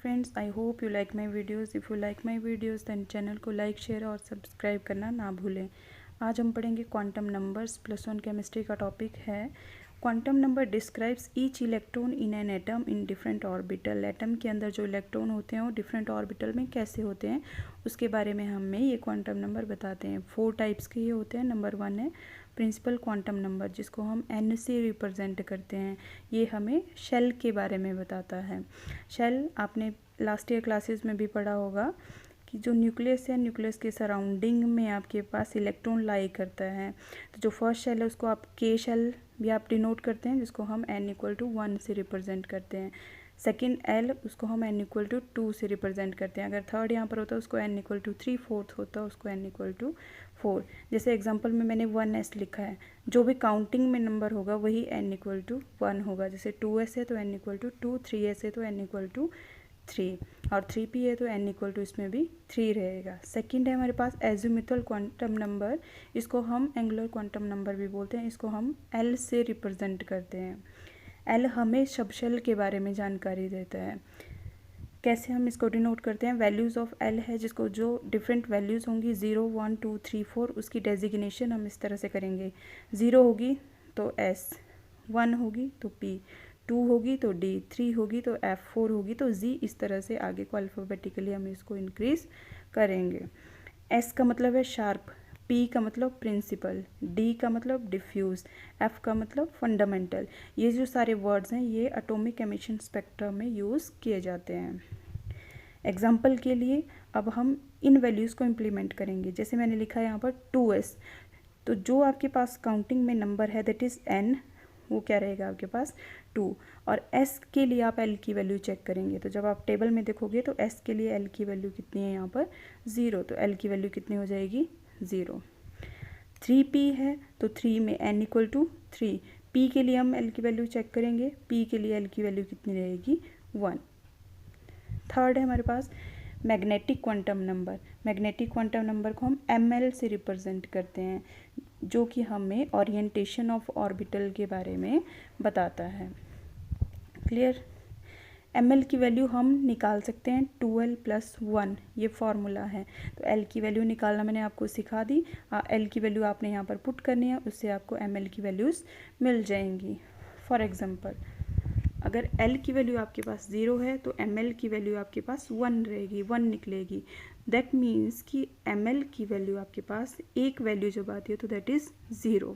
Friends, I hope you like my videos. If you like my videos then channel को like share और subscribe करना ना भूलें। आज हम पढ़ेंगे क्वांटम नंबर्स। +1 केमिस्ट्री का टॉपिक है quantum number describes each electron in an atom in different orbital. Atom के अंदर जो इलेक्ट्रॉन होते हैं वो डिफरेंट ऑर्बिटल में कैसे होते हैं उसके बारे में हमें ये क्वांटम नंबर बताते हैं। 4 टाइप्स के ये होते हैं। नंबर 1 है प्रिंसिपल क्वांटम नंबर, जिसको हम n से रिप्रेजेंट करते हैं। ये हमें शेल के बारे में बताता है। शेल आपने लास्ट ईयर क्लासेस में भी पढ़ा होगा कि जो न्यूक्लियस है, न्यूक्लियस के सराउंडिंग में आपके पास इलेक्ट्रॉन लाई करता है। तो जो फर्स्ट शेल है उसको आप के शेल भी आप डिनोट करते हैं, जिसको हम n=1 से रिप्रेजेंट करते हैं। सेकेंड एल, उसको हम n=2 से रिप्रेजेंट करते हैं। अगर थर्ड यहाँ पर होता है उसको n=3, फोर्थ होता है उसको n=4। जैसे एग्जांपल में मैंने 1s लिखा है, जो भी काउंटिंग में नंबर होगा वही n=1 होगा। जैसे 2s है तो n=2, 3s है तो n=3 और 3p है तो n= इसमें भी 3 रहेगा। सेकंड है हमारे पास एजिमुथल क्वांटम नंबर, इसको हम एंगुलर क्वांटम नंबर भी बोलते हैं। इसको हम l से रिप्रेजेंट करते हैं। l हमें सबशेल के बारे में जानकारी देता है। कैसे हम इसको डिनोट करते हैं? वैल्यूज़ ऑफ l है, जिसको जो डिफरेंट वैल्यूज़ होंगी 0, 1, 2, 3, 4, उसकी डेजिग्नेशन हम इस तरह से करेंगे। 0 होगी तो s, 1 होगी तो p, 2 होगी तो d, 3 होगी तो f, 4 होगी तो z। इस तरह से आगे को अल्फ़ाबेटिकली हम इसको इंक्रीज़ करेंगे। s का मतलब है शार्प, p का मतलब प्रिंसिपल, d का मतलब डिफ्यूज़, f का मतलब फंडामेंटल। ये जो सारे वर्ड्स हैं ये एटॉमिक एमिशन स्पेक्ट्रम में यूज़ किए जाते हैं। एग्जाम्पल के लिए अब हम इन वैल्यूज़ को इम्प्लीमेंट करेंगे। जैसे मैंने लिखा है यहाँ पर 2s, तो जो आपके पास काउंटिंग में नंबर है दैट इज़ n, वो क्या रहेगा आपके पास 2। और s के लिए आप l की वैल्यू चेक करेंगे। तो जब आप टेबल में देखोगे तो s के लिए l की वैल्यू कितनी है यहाँ पर 0, तो l की वैल्यू कितनी हो जाएगी 0। 3p है तो 3 में n=3, p के लिए हम l की वैल्यू चेक करेंगे। p के लिए l की वैल्यू कितनी रहेगी 1। थर्ड है हमारे पास magnetic quantum number. Magnetic quantum number को हम ml से रिप्रेजेंट करते हैं, जो कि हमें ओरिएंटेशन ऑफ ऑर्बिटल के बारे में बताता है। क्लियर? ml की वैल्यू हम निकाल सकते हैं 2l + 1, ये फार्मूला है। तो l की वैल्यू निकालना मैंने आपको सिखा दी। l की वैल्यू आपने यहाँ पर पुट करनी है, उससे आपको ml की वैल्यूज़ मिल जाएंगी। फॉर एग्जांपल, अगर l की वैल्यू आपके पास 0 है तो ml की वैल्यू आपके पास 1 रहेगी, 1 निकलेगी। दैट मीन्स कि ml की वैल्यू आपके पास एक वैल्यू जब आती है तो दैट इज़ 0।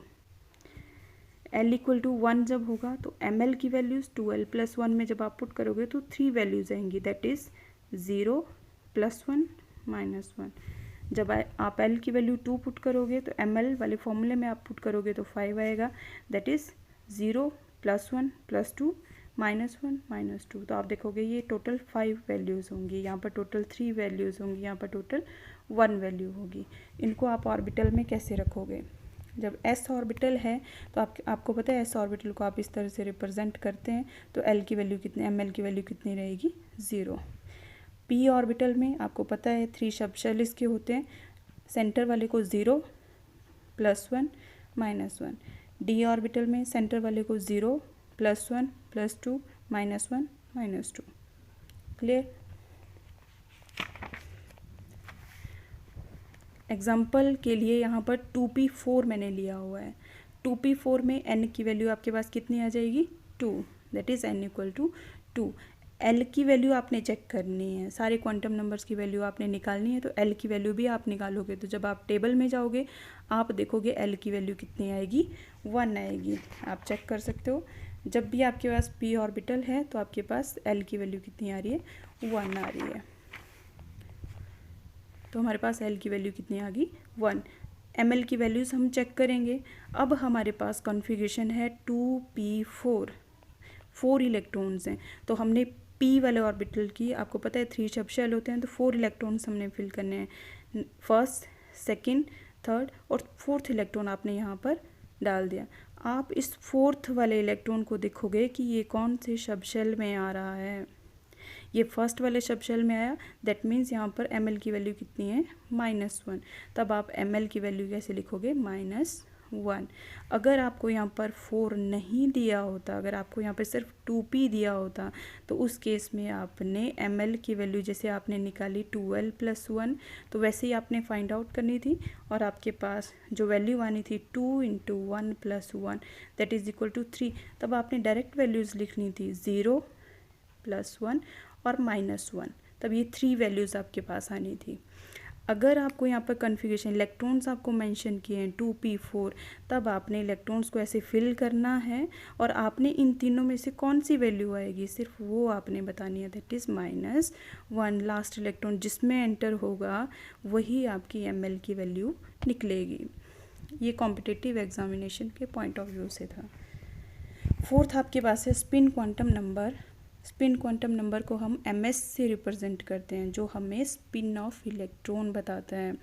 l=1 जब होगा तो ml की वैल्यूज़ 2l + 1 में जब आप पुट करोगे तो 3 वैल्यूज़ आएंगी, दैट इज़ 0, +1, -1। जब आप l की वैल्यू 2 पुट करोगे तो ml वाले फॉर्मूले में आप पुट करोगे तो 5 आएगा, दैट इज़ 0, +1, +2, -1, -2। तो आप देखोगे ये टोटल 5 वैल्यूज़ होंगी, यहाँ पर टोटल 3 वैल्यूज़ होंगी, यहाँ पर टोटल 1 वैल्यू होगी। इनको आप ऑर्बिटल में कैसे रखोगे? जब s ऑर्बिटल है तो आपको पता है s ऑर्बिटल को आप इस तरह से रिप्रेजेंट करते हैं, तो l की वैल्यू कितनी, ml की वैल्यू कितनी रहेगी 0। p ऑर्बिटल में आपको पता है 3 सबशेल इसके होते हैं। सेंटर वाले को 0, +1, -1। d ऑर्बिटल में सेंटर वाले को 0, +1, +2, -1, -2। क्लियर? एग्जाम्पल के लिए यहाँ पर 2p4 मैंने लिया हुआ है। 2p4 में n की वैल्यू आपके पास कितनी आ जाएगी 2, दैट इज़ n=2। l की वैल्यू आपने चेक करनी है, सारे क्वांटम नंबर्स की वैल्यू आपने निकालनी है, तो l की वैल्यू भी आप निकालोगे। तो जब आप टेबल में जाओगे आप देखोगे l की वैल्यू कितनी आएगी 1 आएगी। आप चेक कर सकते हो, जब भी आपके पास p ऑर्बिटल है तो आपके पास l की वैल्यू कितनी आ रही है 1 आ रही है। तो हमारे पास l की वैल्यू कितनी आ गई 1। ml की वैल्यूज़ हम चेक करेंगे। अब हमारे पास कॉन्फ़िगरेशन है 2p4, 4 इलेक्ट्रॉन्स हैं। तो हमने p वाले ऑर्बिटल की, आपको पता है 3 सबशेल होते हैं, तो 4 इलेक्ट्रॉन्स हमने फिल करने हैं। फर्स्ट, सेकंड, थर्ड और फोर्थ इलेक्ट्रॉन आपने यहाँ पर डाल दिया। आप इस फोर्थ वाले इलेक्ट्रॉन को देखोगे कि ये कौन से सबशेल में आ रहा है। ये फर्स्ट वाले सबशेल में आया, दैट मीन्स यहाँ पर ml की वैल्यू कितनी है -1। तब आप ml की वैल्यू कैसे लिखोगे 1। अगर आपको यहाँ पर 4 नहीं दिया होता, अगर आपको यहाँ पर सिर्फ 2p दिया होता, तो उस केस में आपने ml की वैल्यू जैसे आपने निकाली 2l + 1, तो वैसे ही आपने फाइंड आउट करनी थी और आपके पास जो वैल्यू आनी थी 2 × 1 + 1 दैट इज़ इक्वल टू 3। तब आपने डायरेक्ट वैल्यूज़ लिखनी थी 0 + 1 और -1, तब ये 3 वैल्यूज़ आपके पास आनी थी। अगर आपको यहाँ पर कन्फिगरेशन इलेक्ट्रॉन्स आपको मेंशन किए हैं 2p4, तब आपने इलेक्ट्रॉन्स को ऐसे फिल करना है और आपने इन तीनों में से कौन सी वैल्यू आएगी सिर्फ वो आपने बतानी है, दैट इज़ -1। लास्ट इलेक्ट्रॉन जिसमें एंटर होगा वही आपकी ml की वैल्यू निकलेगी। ये कॉम्पिटिटिव एग्जामिनेशन के पॉइंट ऑफ व्यू से था। फोर्थ आपके पास है spin quantum number. Spin quantum number को हम ms से रिप्रेजेंट करते हैं, जो हमें स्पिन ऑफ इलेक्ट्रॉन बताता है।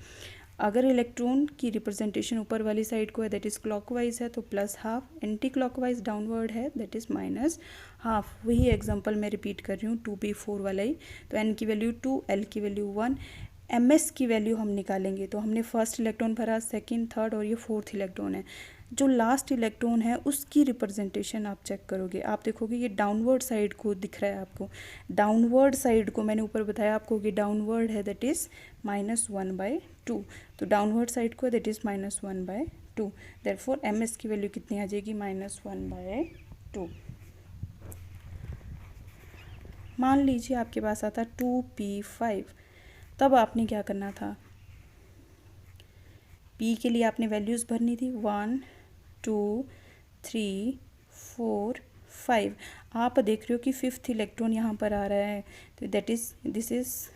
अगर इलेक्ट्रॉन की रिप्रेजेंटेशन ऊपर वाली साइड को है दैट इज़ क्लॉकवाइज है तो +½ एंटी क्लॉकवाइज डाउनवर्ड है दैट इज़ -½ वही एग्जांपल मैं रिपीट कर रही हूँ 2p4 वाला ही। तो n की वैल्यू 2, l की वैल्यू 1, ms की वैल्यू हम निकालेंगे। तो हमने फर्स्ट इलेक्ट्रॉन भरा, सेकेंड, थर्ड और ये फोर्थ इलेक्ट्रॉन है। जो लास्ट इलेक्ट्रॉन है उसकी रिप्रेजेंटेशन आप चेक करोगे, आप देखोगे ये डाउनवर्ड साइड को दिख रहा है आपको। डाउनवर्ड साइड को मैंने ऊपर बताया आपको कि डाउनवर्ड है दैट इज़ -1/2। तो डाउनवर्ड साइड को दैट इज़ -1/2। देयरफॉर ms की वैल्यू कितनी आ जाएगी -1/2। मान लीजिए आपके पास आता 2p5, तब आपने क्या करना था, p के लिए आपने वैल्यूज़ भरनी थी 1 2 3 4 5। आप देख रहे हो कि फिफ्थ इलेक्ट्रॉन यहाँ पर आ रहा है, तो that is this is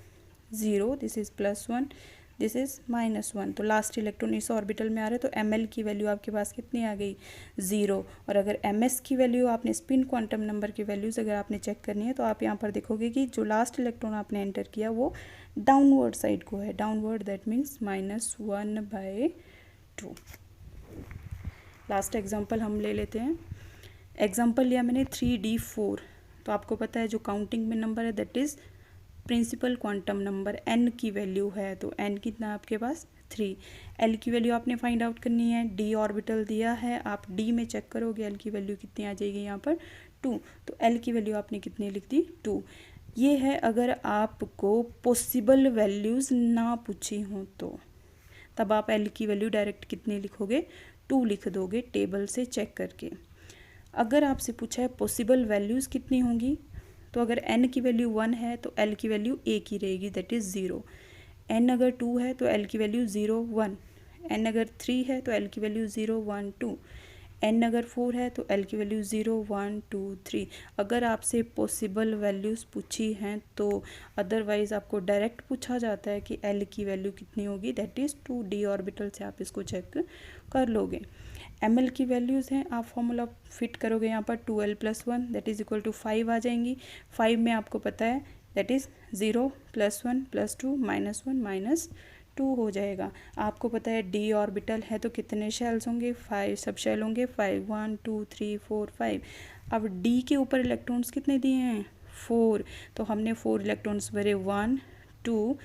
0, this is +1, this is -1। तो लास्ट इलेक्ट्रॉन इस ऑर्बिटल में आ रहा है, तो ml की वैल्यू आपके पास कितनी आ गई 0। और अगर ms की वैल्यू आपने स्पिन क्वांटम नंबर की वैल्यूज़ अगर आपने चेक करनी है तो आप यहाँ पर देखोगे कि जो लास्ट इलेक्ट्रॉन आपने एंटर किया वो डाउनवर्ड साइड को है। Downward that means -1/2। Last example हम ले लेते हैं। एग्जांपल लिया मैंने 3d4। तो आपको पता है जो काउंटिंग में नंबर है that is principal quantum number n की वैल्यू है, तो n कितना है आपके पास 3। l की वैल्यू आपने फाइंड आउट करनी है, d ऑर्बिटल दिया है, आप d में चेक करोगे l की वैल्यू कितनी आ जाएगी यहाँ पर 2। तो l की वैल्यू आपने कितनी लिख दी 2। ये है अगर आपको पॉसिबल वैल्यूज़ ना पूछी हों तो, तब आप l की वैल्यू डायरेक्ट कितनी लिखोगे 2 लिख दोगे टेबल से चेक करके। अगर आपसे पूछा है पॉसिबल वैल्यूज़ कितनी होंगी, तो अगर n की वैल्यू 1 है तो l की वैल्यू 1 ही रहेगी दैट इज़ 0। n अगर 2 है तो l की वैल्यू 0 1, n अगर 3 है तो l की वैल्यू 0 1 2, n अगर 4 है तो l की वैल्यू 0 1 2 3। अगर आपसे पॉसिबल वैल्यूज़ पूछी हैं तो अदरवाइज़ आपको डायरेक्ट पूछा जाता है कि l की वैल्यू कितनी होगी दैट इज़ 2। d ऑर्बिटल से आप इसको चेक कर लोगे। ml की वैल्यूज़ हैं, आप फॉर्मूला फिट करोगे यहाँ पर 2l + 1 that is equal to 5 आ जाएंगी। 5 में आपको पता है दैट इज़ 0 + 1 + 2 -1 -2 हो जाएगा। आपको पता है d ऑर्बिटल है तो कितने शेल्स होंगे 5 सब शेल होंगे 5 1 2 3 4 5। अब d के ऊपर इलेक्ट्रॉन्स कितने दिए हैं 4, तो हमने 4 इलेक्ट्रॉन्स भरे 1 2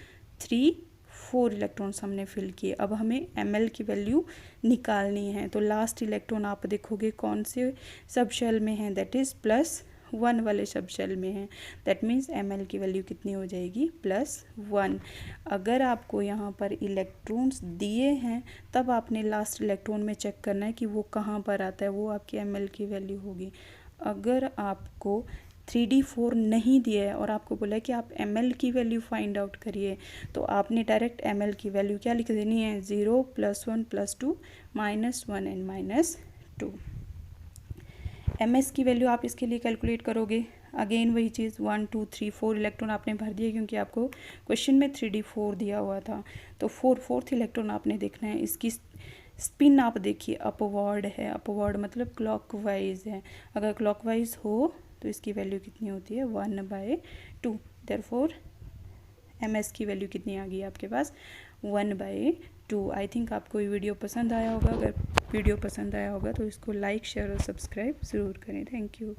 3 4 इलेक्ट्रॉन्स हमने फिल किए। अब हमें ml की वैल्यू निकालनी है, तो लास्ट इलेक्ट्रॉन आप देखोगे कौन से सब शेल में है दैट इज़ +1 वाले सब शेल में है, दैट मीन्स ml की वैल्यू कितनी हो जाएगी +1। अगर आपको यहाँ पर इलेक्ट्रॉन्स दिए हैं तब आपने लास्ट इलेक्ट्रॉन में चेक करना है कि वो कहाँ पर आता है, वो आपकी ml की वैल्यू होगी। अगर आपको 3d4 नहीं दिया है और आपको बोला है कि आप ml की वैल्यू फाइंड आउट करिए, तो आपने डायरेक्ट ml की वैल्यू क्या लिख देनी है 0 + 1 + 2 -1 एंड -2। ms की वैल्यू आप इसके लिए कैलकुलेट करोगे, अगेन वही चीज़ 1 2 3 4 इलेक्ट्रॉन आपने भर दिए क्योंकि आपको क्वेश्चन में 3d4 दिया हुआ था। तो फोर्थ इलेक्ट्रॉन आपने देखना है, इसकी स्पिन आप देखिए अपवर्ड है, अपवर्ड मतलब क्लॉकवाइज है। अगर क्लॉकवाइज हो तो इसकी वैल्यू कितनी होती है 1/2। देयरफॉर ms की वैल्यू कितनी आ गई आपके पास 1/2। आई थिंक आपको ये वीडियो पसंद आया होगा। अगर वीडियो पसंद आया होगा तो इसको लाइक शेयर और सब्सक्राइब ज़रूर करें। Thank you.